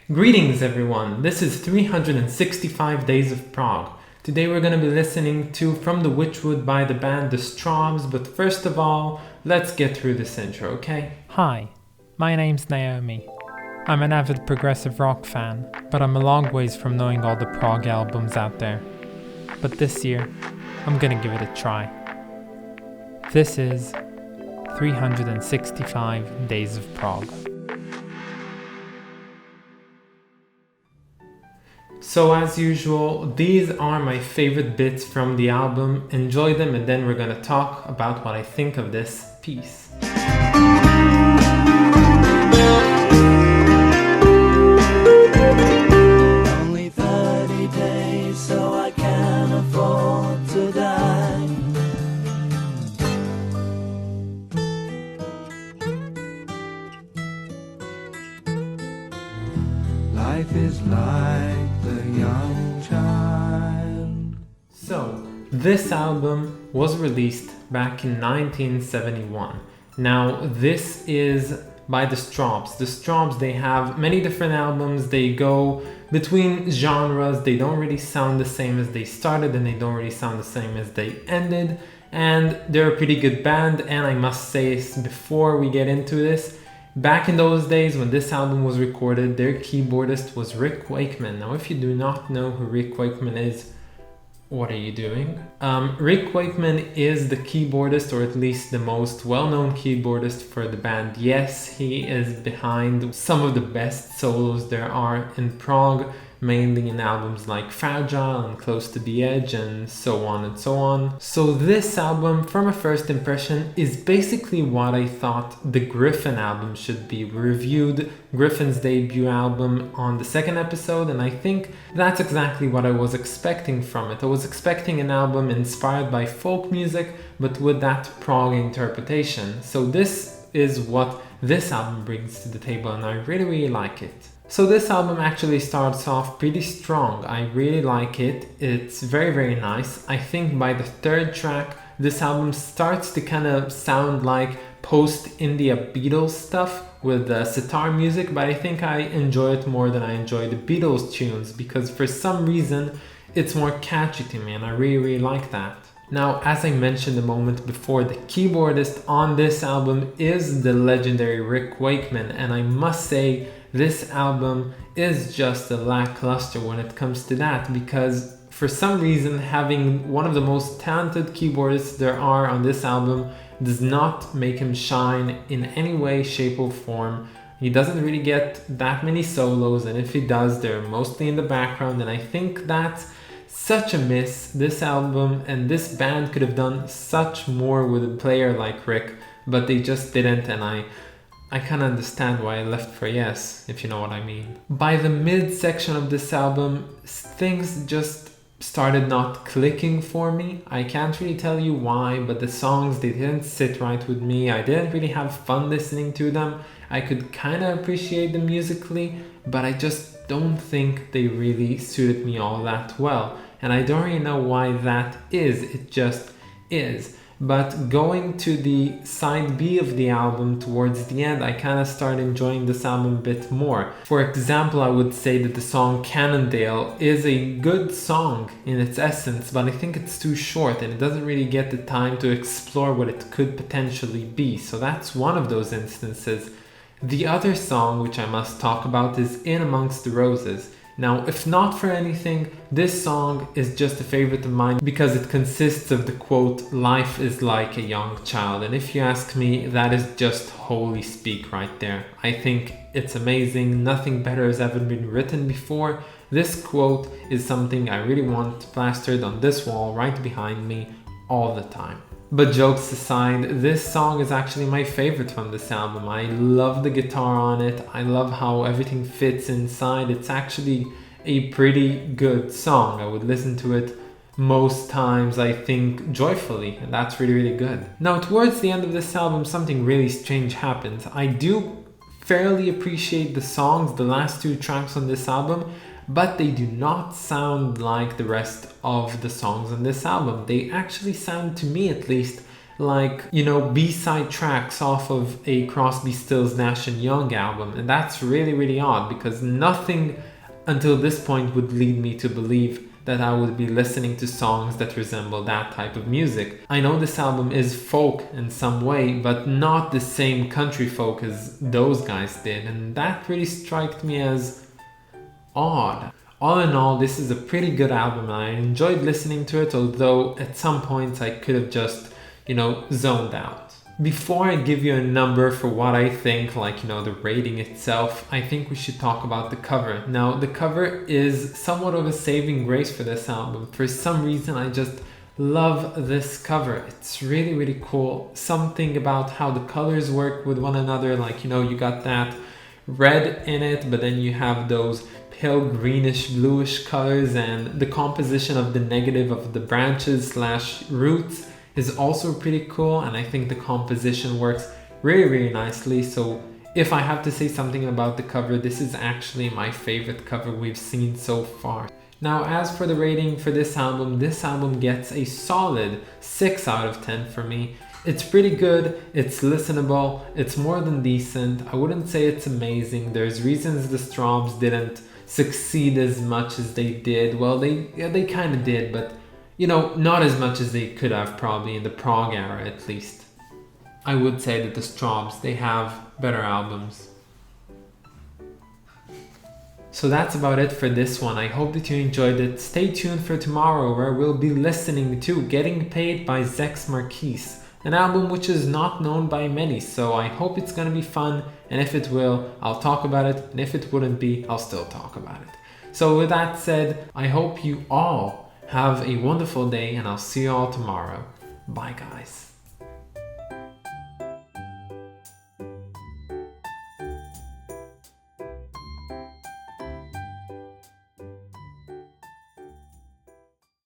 Greetings everyone, this is 365 Days of Prog. Today we're going to be listening to From the Witchwood by the band The Strawbs, but first of all, let's get through this intro, okay? Hi, my name's Naomi. I'm an avid progressive rock fan, but I'm a long ways from knowing all the prog albums out there. But this year, I'm gonna give it a try. This is 365 Days of Prog. So as usual, these are my favorite bits from the album. Enjoy them and then we're gonna talk about what I think of this piece. Only 30 days so I can afford to die. Life is like the young child. So, this album was released back in 1971. Now, this is by the Strawbs. The Strawbs, they have many different albums. They go between genres. They don't really sound the same as they started and they don't really sound the same as they ended. And they're a pretty good band. And I must say, before we get into this, back in those days when this album was recorded, their keyboardist was Rick Wakeman. Now, if you do not know who Rick Wakeman is, what are you doing? Rick Wakeman is the keyboardist, or at least the most well-known keyboardist for the band. Yes, he is behind some of the best solos there are in prog, mainly in albums like Fragile and Close to the Edge and so on and so on. So this album, from a first impression, is basically what I thought the Griffin album should be. We reviewed Griffin's debut album on the second episode, and I think that's exactly what I was expecting from it. I was expecting an album inspired by folk music, but with that prog interpretation. So this is what this album brings to the table, and I really like it. So this album actually starts off pretty strong. I really like it. It's very nice. I think by the third track, this album starts to kind of sound like post-India Beatles stuff with sitar music, but I think I enjoy it more than I enjoy the Beatles tunes because for some reason it's more catchy to me and I really like that. Now, as I mentioned a moment before, the keyboardist on this album is the legendary Rick Wakeman, and I must say this album is just a lackluster when it comes to that, because for some reason having one of the most talented keyboardists there are on this album does not make him shine in any way, shape or form. He doesn't really get that many solos, and if he does, they're mostly in the background, and I think that's such a miss. This album and this band could have done such more with a player like Rick, but they just didn't, and I kind of understand why I left for Yes, if you know what I mean. By the mid-section of this album, things just started not clicking for me. I can't really tell you why, but the songs, they didn't sit right with me. I didn't really have fun listening to them. I could kind of appreciate them musically, but I just don't think they really suited me all that well. And I don't really know why that is, it just is. But going to the side B of the album towards the end, I kind of started enjoying this album a bit more. For example, I would say that the song Cannondale is a good song in its essence, but I think it's too short and it doesn't really get the time to explore what it could potentially be. So that's one of those instances. The other song which I must talk about is In Amongst the Roses. Now, if not for anything, this song is just a favorite of mine because it consists of the quote, "Life is like a young child." And if you ask me, that is just holy speak right there. I think it's amazing. Nothing better has ever been written before. This quote is something I really want plastered on this wall right behind me all the time. But jokes aside, this song is actually my favorite from this album. I love the guitar on it. I love how everything fits inside. It's actually a pretty good song. I would listen to it most times, I think, joyfully, and that's really good. Now, towards the end of this album, something really strange happens. I do fairly appreciate the songs, the last two tracks on this album, but they do not sound like the rest of the songs on this album. They actually sound, to me at least, like, B-side tracks off of a Crosby, Stills, Nash & Young album. And that's really, really odd, because nothing until this point would lead me to believe that I would be listening to songs that resemble that type of music. I know this album is folk in some way, but not the same country folk as those guys did, and that really struck me as odd. All in all, this is a pretty good album, and I enjoyed listening to it, although at some points I could have just, zoned out. Before I give you a number for what I think, the rating itself, I think we should talk about the cover. Now, the cover is somewhat of a saving grace for this album. For some reason, I just love this cover. It's really, really cool. Something about how the colors work with one another, you got that red in it, but then you have those pale greenish bluish colors, and the composition of the negative of the branches / roots is also pretty cool, and I think the composition works really, really nicely. So if I have to say something about the cover, this is actually my favorite cover we've seen so far. Now, as for the rating for this album gets a solid 6 out of 10 for me. It's pretty good, it's listenable, it's more than decent. I wouldn't say it's amazing. There's reasons the Strawbs didn't succeed as much as they did. Well, they kind of did, but not as much as they could have, probably in the prog era at least. I would say that the Strawbs, they have better albums. So that's about it for this one. I hope that you enjoyed it. Stay tuned for tomorrow, where we'll be listening to Getting Paid by Zex Marquise, an album which is not known by many, so I hope it's gonna be fun, and if it will, I'll talk about it, and if it wouldn't be, I'll still talk about it. So with that said, I hope you all have a wonderful day, and I'll see you all tomorrow. Bye, guys.